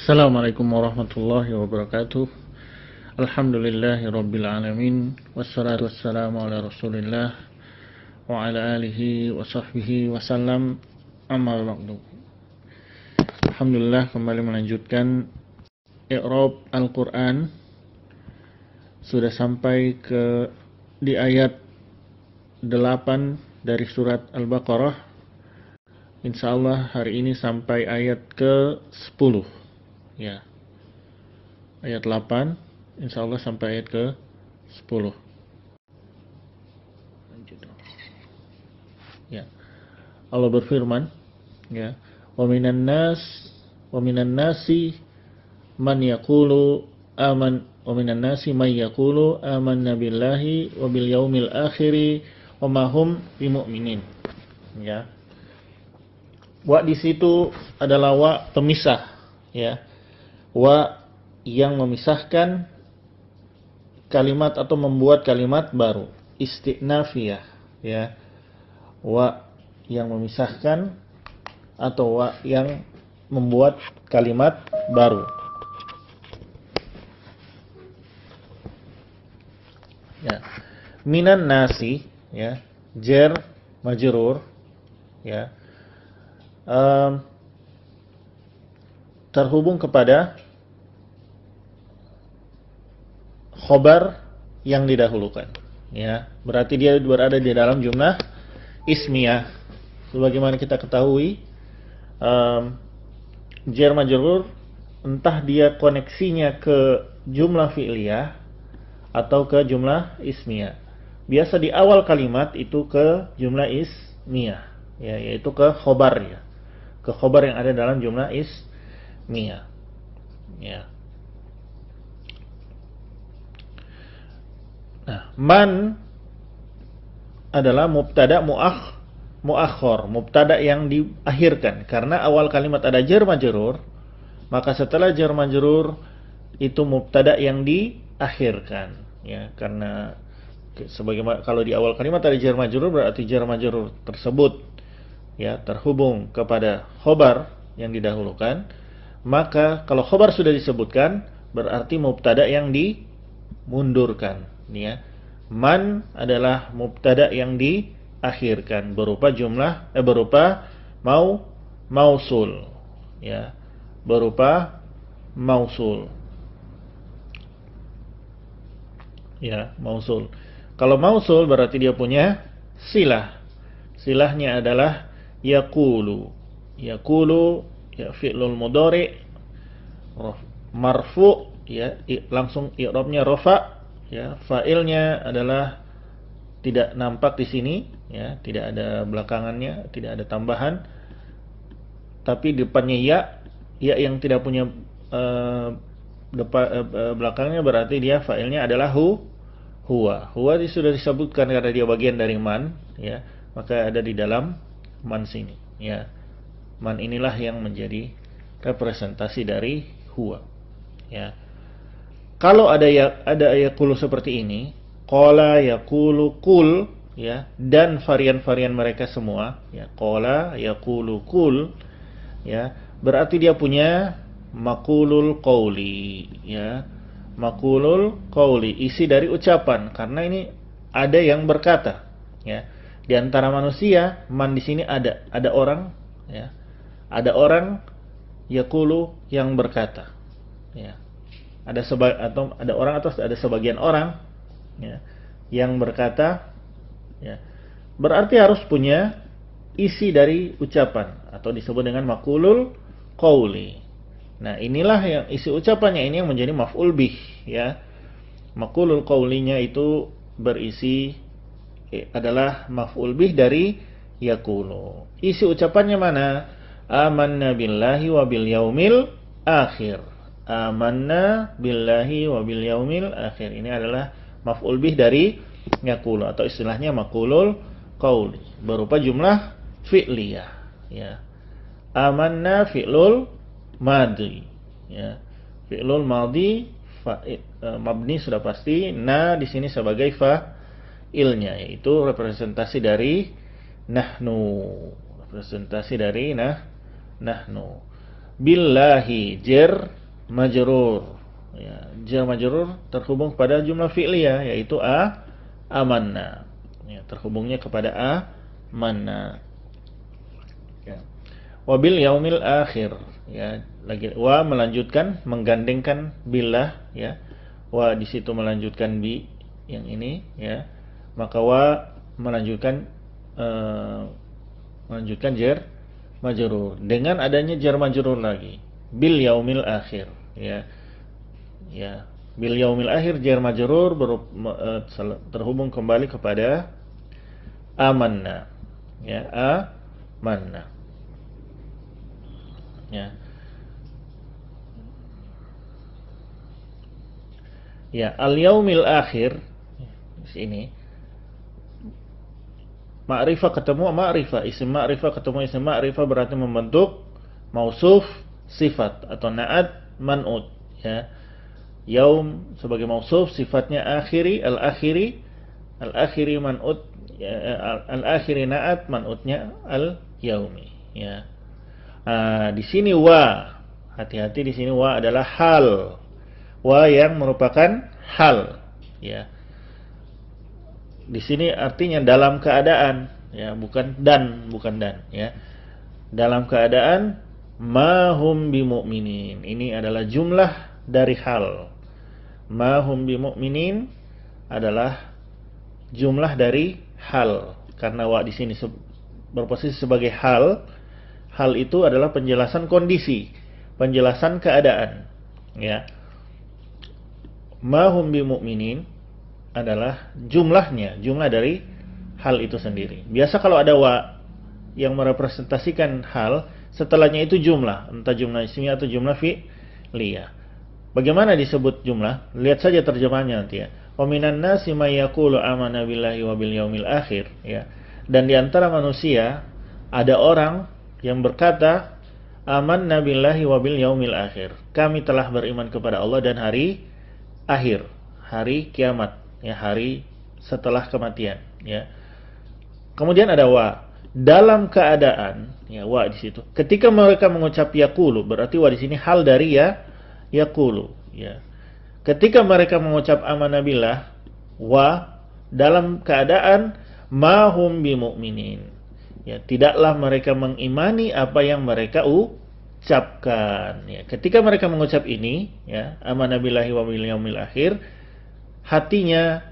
Assalamualaikum warahmatullahi wabarakatuh. Alhamdulillahi alamin. Wassalatu wassalamu ala rasulillah wa ala alihi wa sahbihi wasallam. Amma ba'du. Alhamdulillah, kembali melanjutkan i'rab Al-Quran. Sudah sampai di ayat 8 dari surat Al-Baqarah. Insyaallah hari ini sampai ayat ke-10. Ya. Ayat 8 insyaallah sampai ayat ke-10. Ya. Allah berfirman, ya, wa minan nasi man yaqulu man yaqulu amanna billahi wa bil yaumil akhir wa ma hum bimu'minin. Ya. Wa di situ adalah wa pemisah, ya. Wa yang memisahkan kalimat atau membuat kalimat baru, istinafiyah, ya. Wa yang memisahkan atau wa yang membuat kalimat baru. Ya. Minan nasi, ya, jar majrur, ya. Terhubung kepada khobar yang didahulukan, ya. Berarti dia berada di dalam jumlah ismiyah. Sebagaimana kita ketahui, jar majrur entah dia koneksinya ke jumlah fi'liyah atau ke jumlah ismiyah. Biasa di awal kalimat itu ke jumlah ismiyah, ya, yaitu ke khobar, ya. Ke khobar yang ada dalam jumlah ismiyah, ya. Nah, man adalah mubtada muakhor, mubtada yang diakhirkan. Karena awal kalimat ada jar majrur, maka setelah jar majrur itu mubtada yang diakhirkan, ya. Karena sebagaimana kalau di awal kalimat ada jar majrur, berarti jar majrur tersebut, ya, terhubung kepada khobar yang didahulukan. Maka kalau khobar sudah disebutkan, berarti mubtada yang dimundurkan, ya. Man adalah mubtada yang diakhirkan berupa berupa mausul, ya, berupa mausul, ya, mausul. Kalau mausul berarti dia punya silah. Silahnya adalah yaqulu, ya, fi'lul mudhari marfu, ya, langsung i'rabnya rafa, ya. Fa'ilnya adalah tidak nampak di sini, ya, tidak ada belakangannya, tidak ada tambahan, tapi depannya ya yang tidak punya belakangnya, berarti dia fa'ilnya adalah huwa. Huwa sudah disebutkan karena dia bagian dari man, ya, maka ada di dalam man sini, ya. Man inilah yang menjadi representasi dari huwa, ya. Kalau ada yaqulu seperti ini, qala yaqulu qul, ya, dan varian-varian mereka semua, ya, qala yaqulu qul, ya, berarti dia punya maqulul qauli, ya. Maqulul qauli, isi dari ucapan, karena ini ada yang berkata, ya. Di antara manusia, man di sini ada orang, ya. Ada orang yaqulu yang berkata, ya. Ada orang atau ada sebagian orang, ya, yang berkata, ya. Berarti harus punya isi dari ucapan atau disebut dengan maqulul qauli. Nah, inilah yang isi ucapannya ini yang menjadi maf'ul bih, ya. Maqulul qaulinya itu berisi adalah maf'ul bih dari yaqulu. Isi ucapannya mana? Amanna billahi wa bil yaumil akhir. Amanna billahi wa bil yaumil akhir. Ini adalah maf'ul bih dari yaqulu atau istilahnya maqulul qauli berupa jumlah fi'liyah, ya. Amanna fi'lul madhi, ya. Fi'lul madhi mabni sudah pasti, na di sini sebagai fa'ilnya, yaitu representasi dari nahnu, nahnu. billahi jar majrur. Ya, jar majrur terhubung pada jumlah fi'liyah yaitu amanna. Ya, terhubungnya kepada amanna. Ya. Wabil yaumil akhir. Ya, lagi wa melanjutkan menggandengkan billah ya. Wa di situ melanjutkan bi yang ini ya. Maka wa melanjutkan jar majrur dengan adanya jar majrur lagi bil yaumil akhir ya. Ya, bil yaumil akhir jar majrur terhubung kembali kepada amanna. Ya, amanna. Ya. Ya, al yaumil akhir sini ma'rifah ketemu ma'rifah, isim ma'rifah ketemu isim ma'rifah berarti membentuk mausuf sifat atau na'at man'ut ya. Yaum sebagai mausuf sifatnya akhiri al-akhiri man'ut ya, al-akhiri na'at man'utnya al-yaumi ya. Di sini wa, hati-hati di sini wa adalah hal. Wa yang merupakan hal ya. Di sini artinya dalam keadaan ya, bukan dan ya. Dalam keadaan mahum bimu'minin. Ini adalah jumlah dari hal. Mahum bimu'minin adalah jumlah dari hal. Karena wa di sini berposisi sebagai hal. Hal itu adalah penjelasan kondisi, penjelasan keadaan ya. Mahum bimu'minin adalah jumlahnya, jumlah dari hal itu sendiri. Biasa kalau ada wa yang merepresentasikan hal, setelahnya itu jumlah, entah jumlah ismiyah atau jumlah fi'liyah. Bagaimana disebut jumlah? Lihat saja terjemahnya nanti ya. Wa minan nasi may yaqulu amanna billahi wa bil yaumil akhir ya. Dan di antara manusia ada orang yang berkata amanna billahi wa bil yaumil akhir. Kami telah beriman kepada Allah dan hari akhir, hari kiamat. Ya, hari setelah kematian ya. Kemudian ada wa dalam keadaan ya, wa di situ ketika mereka mengucap yaqulu berarti wa di sini hal dari ya yaqulu ya. Ketika mereka mengucap amanna billah wa dalam keadaan mahum bimu'minin ya, tidaklah mereka mengimani apa yang mereka ucapkan ya. Ketika mereka mengucap ini ya, amanna billahi wa bil yaumil akhir, hatinya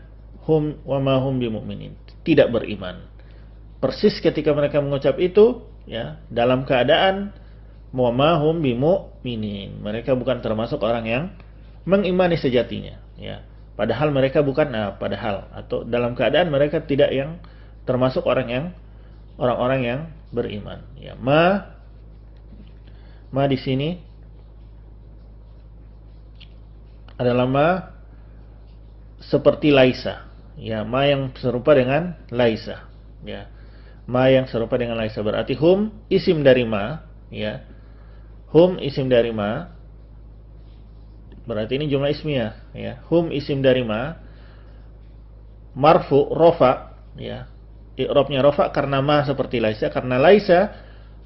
hum wa ma hum bimu'minin, tidak beriman. Persis ketika mereka mengucap itu ya, dalam keadaan wa ma hum bimu'minin, mereka bukan termasuk orang yang mengimani sejatinya ya. Padahal mereka bukan padahal atau dalam keadaan mereka tidak yang termasuk orang-orang yang beriman ya. Ma di sini adalah ma seperti laisa ya, ma yang serupa dengan laisa ya. Ma yang serupa dengan laisa berarti hum isim dari ma ya. Hum isim dari ma berarti ini jumlah ismiyah ya. Hum isim dari ma marfu rofa ya. I'rabnya rofa karena ma seperti laisa, karena laisa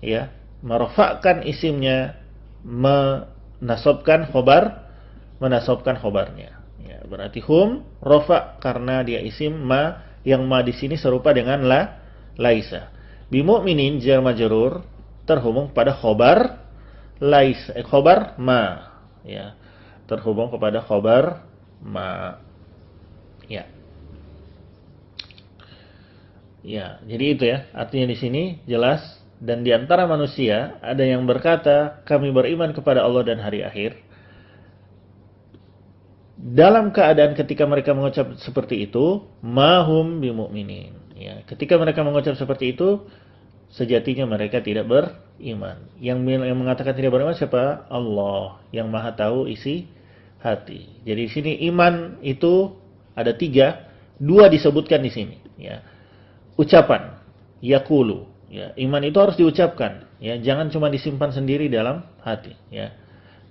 ya merofakkan isimnya, menasabkan khobarnya ya. Berarti hum rofa karena dia isim ma, yang ma di sini serupa dengan laisa. Bimu'minin jar majrur terhubung pada khobar laisa, khobar ma ya, terhubung kepada khobar ma ya. Ya, jadi itu ya artinya di sini jelas. Dan di antara manusia ada yang berkata kami beriman kepada Allah dan hari akhir. Dalam keadaan ketika mereka mengucap seperti itu, mahum bimu'minin ya. Ketika mereka mengucap seperti itu, sejatinya mereka tidak beriman. Yang mengatakan tidak beriman siapa? Allah yang maha tahu isi hati. Jadi di sini iman itu ada 3, 2 disebutkan di sini ya. Ucapan yaqulu ya, iman itu harus diucapkan ya, jangan cuma disimpan sendiri dalam hati ya.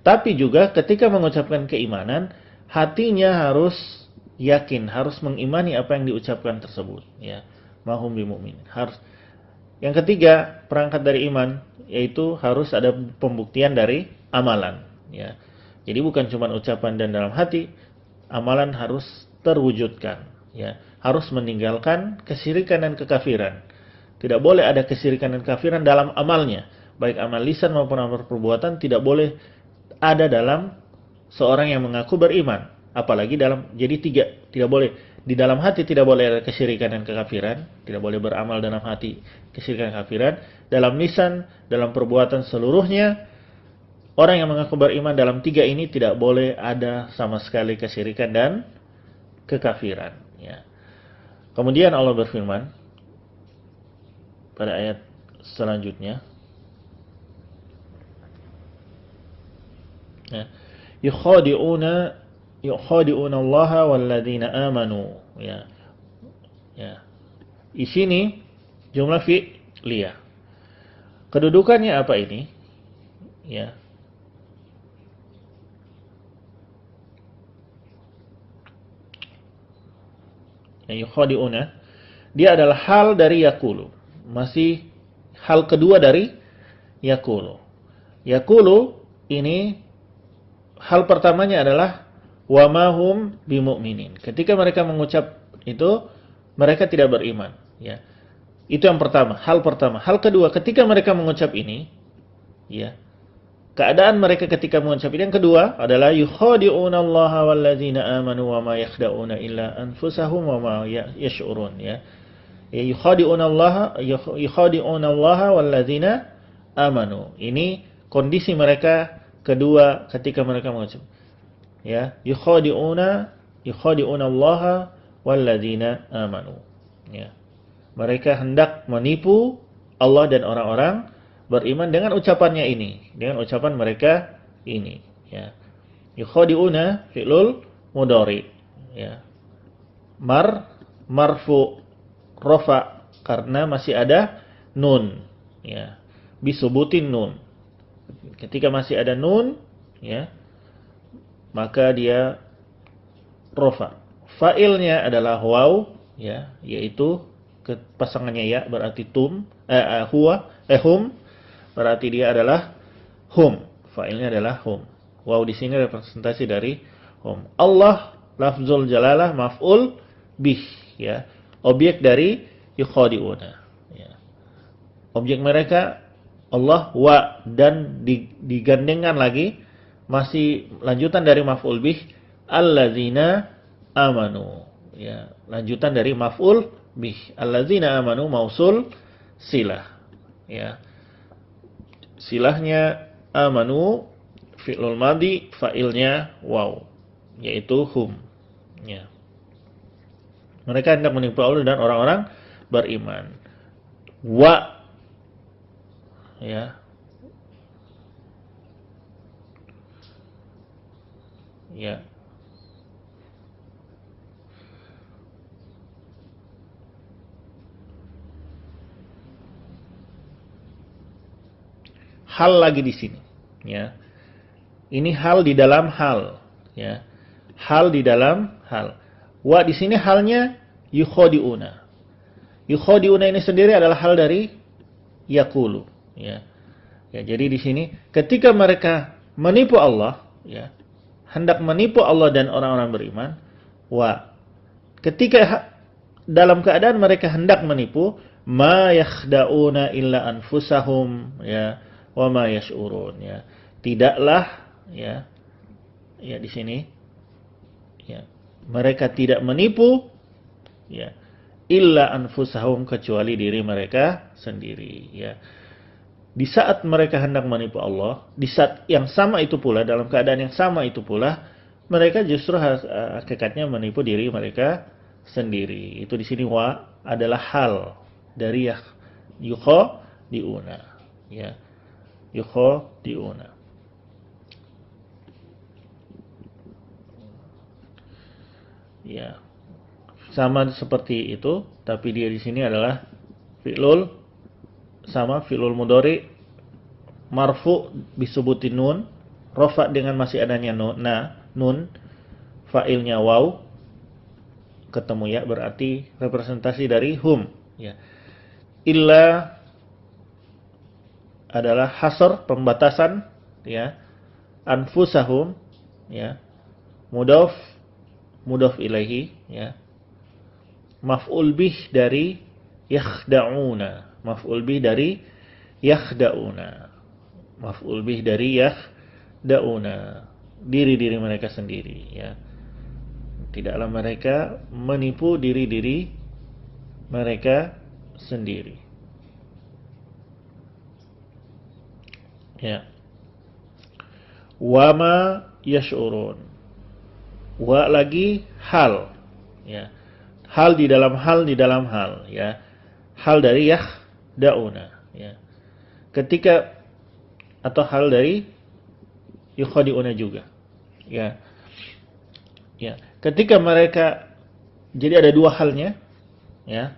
Tapi juga ketika mengucapkan keimanan, hatinya harus yakin, harus mengimani apa yang diucapkan tersebut ya. Mahum bimu'min, harus Yang ketiga, perangkat dari iman, yaitu harus ada pembuktian dari amalan. Ya. Jadi bukan cuma ucapan dan dalam hati, amalan harus terwujudkan. Ya. Harus meninggalkan kesyirikan dan kekafiran. Tidak boleh ada kesyirikan dan kekafiran dalam amalnya. Baik amal lisan maupun amal perbuatan tidak boleh ada dalam seorang yang mengaku beriman. Apalagi dalam, jadi tidak boleh. Di dalam hati tidak boleh ada kesyirikan dan kekafiran. Tidak boleh beramal dalam hati kesyirikan dan kekafiran. Dalam lisan, dalam perbuatan seluruhnya, orang yang mengaku beriman dalam tiga ini tidak boleh ada sama sekali kesyirikan dan kekafiran. Ya. Kemudian Allah berfirman pada ayat selanjutnya, ya, yukhadi'una Allah walladzina amanu. Ya. Ya. Di sini jumlah fi'liyah. Kedudukannya apa ini? Ya. Yukhadi'una, dia adalah hal dari yakulu. Masih hal kedua dari yakulu. Yakulu ini hal pertamanya adalah wa ma hum bimu'minin. Ketika mereka mengucap itu, mereka tidak beriman, ya. Itu yang pertama, hal pertama. Hal kedua, ketika mereka mengucap ini, ya. Keadaan mereka ketika mengucap ini yang kedua adalah yukhadi'una Allaha walladzina amanu wa ma yakhda'una illa anfusahum wa ma yash'urun, ya. Yukhadi'una Allaha walladzina amanu. Ini kondisi mereka kedua ketika mereka mengucap. Ya, yukhadi'una Allaha walladzina amanu. Ya. Mereka hendak menipu Allah dan orang-orang beriman dengan ucapannya ini, dengan ucapan mereka ini, ya. Yukhadi'una fi'lul mudhari, ya. Marfu rafa karena masih ada nun, ya. Bisubutin nun. Ketika masih ada nun, ya, maka dia rafa. Fa'ilnya adalah waw, ya, yaitu pasangannya ya berarti hum, berarti dia adalah hum. Fa'ilnya adalah hum. Waw di sini representasi dari hum. Allah lafzul jalalah maf'ul bih, ya. Objek dari yukhadi'una, ya. Objek mereka Allah wa dan digandengkan lagi masih lanjutan dari maf'ul bih alladzina amanu, ya. Lanjutan dari maf'ul bih alladzina amanu mausul silah, ya. Silahnya amanu fi'lul madhi, fa'ilnya waw, yaitu hum, ya. Mereka hendak menipu Allah dan orang-orang beriman. Wa, ya. Ya. Hal lagi di sini, ya. Ini hal di dalam hal, ya. Hal di dalam hal. Wa di sini halnya yukhadi'una. Yukhadi'una ini sendiri adalah hal dari yakulu, ya. Ya, jadi di sini ketika mereka menipu Allah, ya, hendak menipu Allah dan orang-orang beriman, wa. Ketika dalam keadaan mereka hendak menipu, ma yakhda'una illa anfusahum, ya, wa ma yash'urun, ya. Tidaklah, ya. Ya di sini, ya. Mereka tidak menipu, ya, illa anfusahum, kecuali diri mereka sendiri, ya. Di saat mereka hendak menipu Allah, di saat yang sama itu pula, dalam keadaan yang sama itu pula, mereka justru hakikatnya menipu diri mereka sendiri. Itu di sini wa adalah hal dari yukhadi'una, ya. Yukhadi'una. Ya, sama seperti itu, tapi dia di sini adalah fi'lul, sama fi'lul mudhari marfu bisubutin nun, rafa dengan masih adanya nun, fa'ilnya waw, ketemu ya, berarti representasi dari hum, ya. Illa adalah hasr, pembatasan, ya. Anfusahum, ya. Mudhaf ilaihi, ya. Maf'ul bih dari yakhda'una. Maf'ul bih dari yakhda'una. Maf'ul bih dari yakhda'una. Diri-diri mereka sendiri, ya. Tidaklah mereka menipu diri-diri mereka sendiri. Ya. Wama yash'urun. Wa lagi hal, ya. Hal di dalam hal, ya. Hal dari yakhda'una, ya. Ketika atau hal dari yukhadi'una juga, ya. Ya, ketika mereka, jadi ada dua halnya, ya.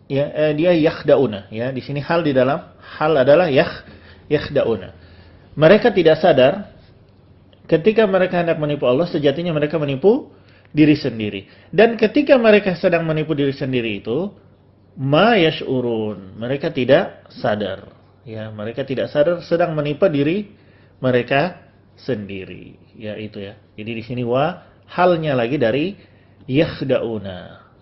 Ya, dia yakhda'una, ya. Di sini hal di dalam hal adalah yakhda'una. Mereka tidak sadar ketika mereka hendak menipu Allah, sejatinya mereka menipu diri sendiri. Dan ketika mereka sedang menipu diri sendiri itu, ma yash'urun, mereka tidak sadar. Ya, mereka tidak sadar sedang menipu diri mereka sendiri. Ya, itu ya. Jadi di sini wa halnya lagi dari yakhda'una.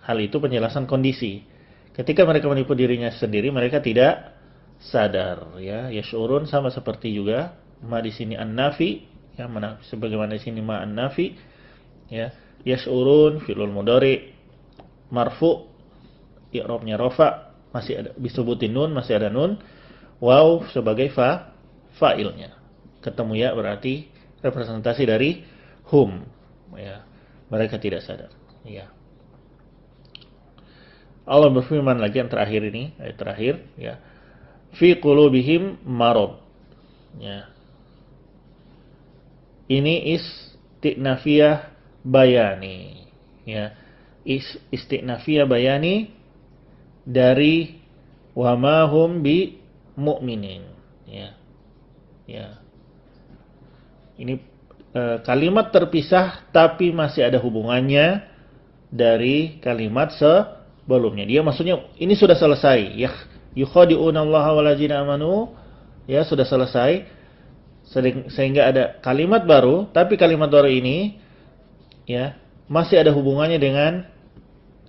Hal itu penjelasan kondisi. Ketika mereka menipu dirinya sendiri, mereka tidak sadar. Ya, yash'urun sama seperti juga ma di sini an-nafi, ya, sebagaimana di sini ma an-nafi. Ya, yash'urun fi'lul mudhari marfu, i'rabnya rafa, masih ada disebutin nun, masih ada nun. Waw sebagai fa'ilnya. Ketemu ya berarti representasi dari hum, ya. Mereka tidak sadar, ya. Allah berfirman lagi yang terakhir ini, ayat terakhir, ya. Fi qulubihim marad. Ya. Ini istinafiyah bayani, ya. Istinafiyah bayani dari wa ma hum bi mu'minin, ya. Ya. Ini kalimat terpisah tapi masih ada hubungannya dari kalimat sebelumnya. Dia maksudnya ini sudah selesai, ya. Yukhadi'una Allah waladzina amanu, ya, sudah selesai. Sehingga ada kalimat baru, tapi kalimat baru ini, ya, masih ada hubungannya dengan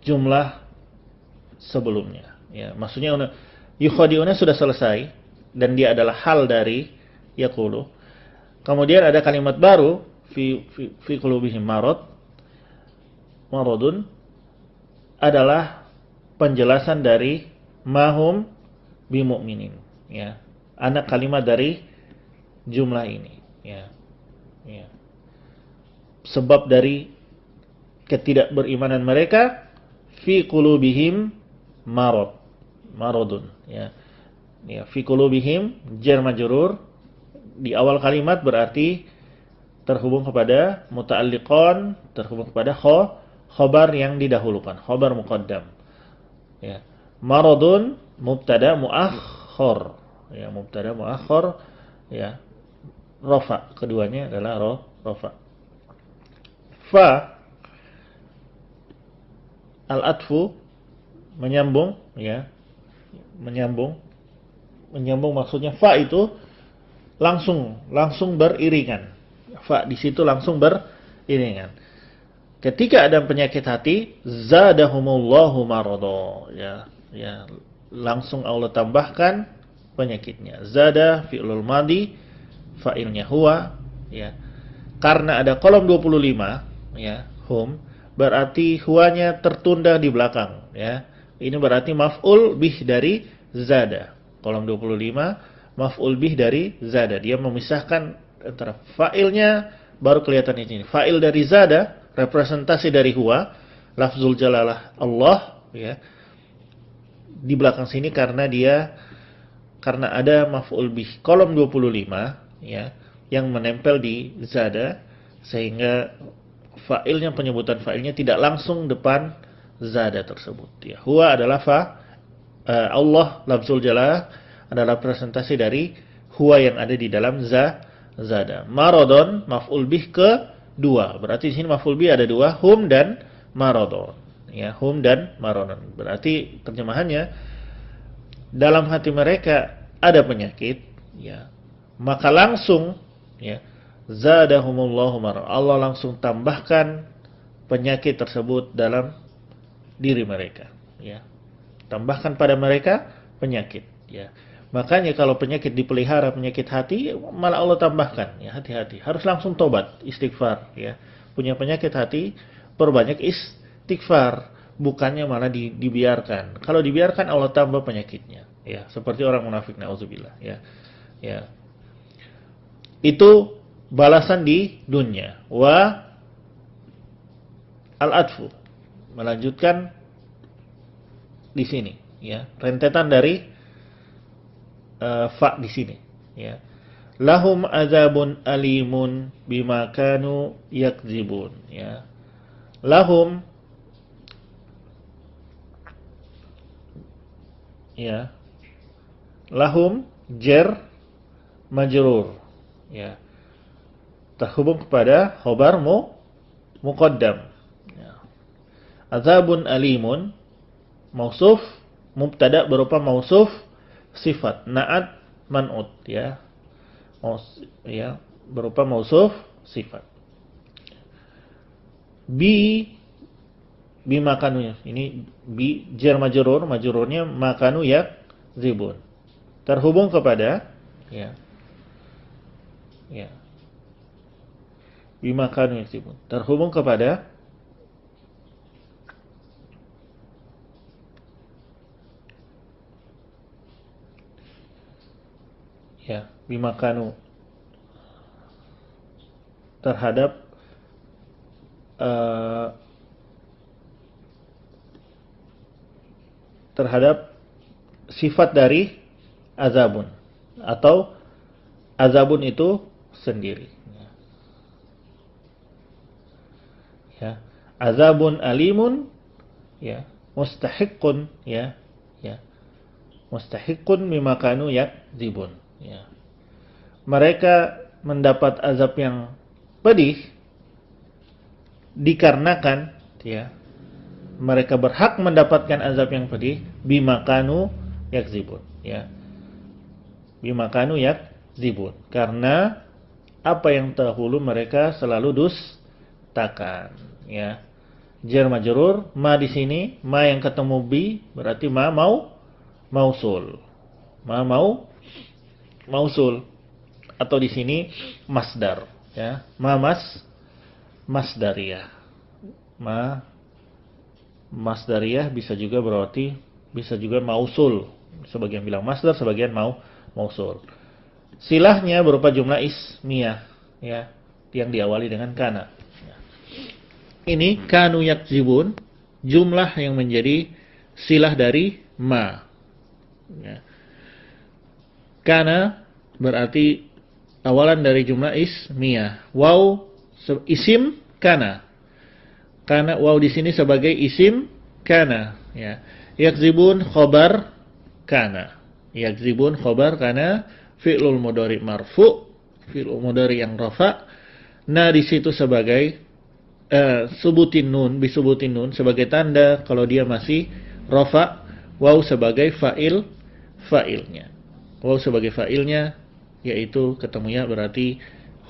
jumlah sebelumnya, ya. Maksudnya yukhadi'una sudah selesai dan dia adalah hal dari yaqulu. Kemudian ada kalimat baru fi qulubihim maradun adalah penjelasan dari mahum bimu'minin, ya. Anak kalimat dari jumlah ini, ya. Ya. Sebab dari ketidakberimanan mereka fi qulubihim maradun, ya. Ya, fi qulubihim jar majrur di awal kalimat berarti terhubung kepada muta'alliqan, terhubung kepada khabar yang didahulukan, khabar muqaddam. Ya. Maradun mubtada muakhkhar, ya, mubtada muakhkhar, ya. Rafa, keduanya adalah rafa. Fa al-atfu menyambung, ya. Menyambung maksudnya fa itu langsung beriringan. Fa di situ langsung beriringan. Ketika ada penyakit hati, zadahumullahu marada, ya, langsung Allah tambahkan penyakitnya. Zada fi'lul madi, fa'ilnya huwa, ya. Karena ada kolom 25, ya, hum, berarti huwanya tertunda di belakang, ya. Ini berarti maf'ul bih dari zada. Kolom 25 maf'ul bih dari zada. Dia memisahkan antara fa'ilnya, baru kelihatan di sini. Fa'il dari zada, representasi dari huwa, lafzul jalalah Allah, ya. Di belakang sini karena ada maf'ul bih kolom 25, ya, yang menempel di zada, sehingga fa'ilnya, penyebutan fa'ilnya tidak langsung depan zada tersebut, ya. Huwa adalah Allah, lafzul jalalah adalah representasi dari huwa yang ada di dalam zada. Maradon maf'ul bih kedua. Berarti di sini maf'ul bih ada dua, hum dan maradon. ya, hum dan maradun. Berarti terjemahannya, dalam hati mereka ada penyakit, ya, maka langsung, ya, zadahumullahu marad, Allah langsung tambahkan penyakit tersebut dalam diri mereka, ya, tambahkan pada mereka penyakit, ya. Makanya kalau penyakit dipelihara, penyakit hati, malah Allah tambahkan, ya, hati-hati, harus langsung tobat, istighfar, ya. Punya penyakit hati, perbanyak istighfar, bukannya malah dibiarkan. Kalau dibiarkan Allah tambah penyakitnya, ya, seperti orang munafik, naudzubillah, ya. Ya. Itu balasan di dunia. Wa al-adfu, melanjutkan di sini, ya, rentetan dari fa di sini, ya. Lahum azabun alimun bima kanu yakzibun, ya. Lahum, ya, lahum jar majrur, ya, terhubung kepada khobar muqaddam, ya. Azabun alimun mausuf, mubtada berupa mausuf, sifat na'at man'ut, ya, ya, berupa mausuf sifat. Bi makanu, ini bi jar majrur, majrurnya makanu yakzibun, terhubung kepada, ya, ya, bi makanu yakzibun, terhubung kepada, ya, bi makanu, terhadap terhadap sifat dari azabun, atau azabun itu sendiri, ya. Azabun alimun, ya, mustahiqqun, ya, ya, mustahiqqun mimma kanu yakzibun, ya. Mereka mendapat azab yang pedih dikarenakan, ya, mereka berhak mendapatkan azab yang pedih bima kanu yakzibun, ya, bima kanu yakzibun, karena apa yang dahulu mereka selalu dustakan, ya. Jar majrur, ma di sini, ma yang ketemu bi berarti ma mausul, ma mausul, atau di sini masdar, ya, ma masdariyah, ma masdariyah bisa juga berarti, bisa juga mausul, sebagian bilang masdar, sebagian mausul. Silahnya berupa jumlah ismiyah, ya, yang diawali dengan kana. Ini kanu yakzibun, jumlah yang menjadi silah dari ma, ya. Kana berarti awalan dari jumlah ismiyah. Waw isim kana. Kana, waw di sini sebagai isim kana, ya. Yakzibun khobar kana. Yakzibun khobar kana, fi'lul mudhari marfu, fi'lul mudhari yang rafa. Nah di situ sebagai subutin nun, bisubutin nun sebagai tanda kalau dia masih rafa, waw sebagai fa'ilnya. Waw sebagai fa'ilnya, yaitu ketemunya berarti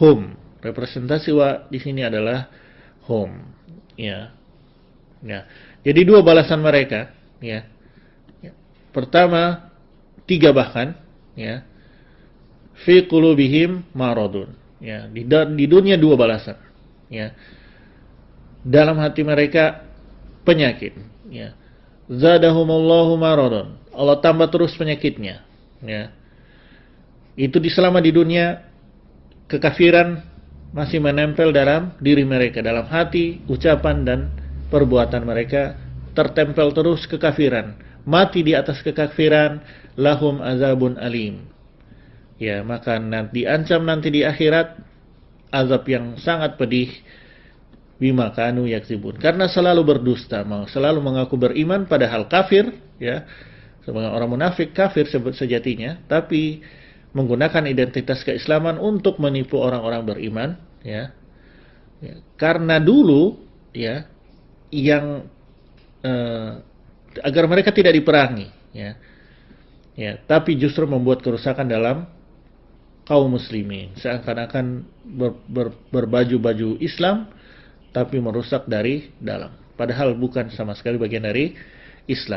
hum. Representasi wa di sini adalah hum, ya. Ya. Jadi dua balasan mereka, ya. Ya. Pertama, 3 bahkan, ya. Fi qulubihim maradun, ya. Di dunia 2 balasan, ya. Dalam hati mereka penyakit, ya. Zadahumullahu maradun, Allah tambah terus penyakitnya, ya. Itu selama di dunia kekafiran masih menempel dalam diri mereka, dalam hati, ucapan dan perbuatan mereka tertempel terus kekafiran. Mati di atas kekafiran, lahum azabun alim. Ya, maka nanti diancam nanti di akhirat azab yang sangat pedih bima kanu yakzibun. Karena selalu berdusta, selalu mengaku beriman padahal kafir, ya. Sebagai orang munafik kafir sejatinya, tapi menggunakan identitas keislaman untuk menipu orang-orang beriman, ya. Ya. Karena dulu, ya, yang agar mereka tidak diperangi, ya. Ya, tapi justru membuat kerusakan dalam kaum muslimin, seakan-akan berbaju-baju Islam tapi merusak dari dalam, padahal bukan sama sekali bagian dari Islam.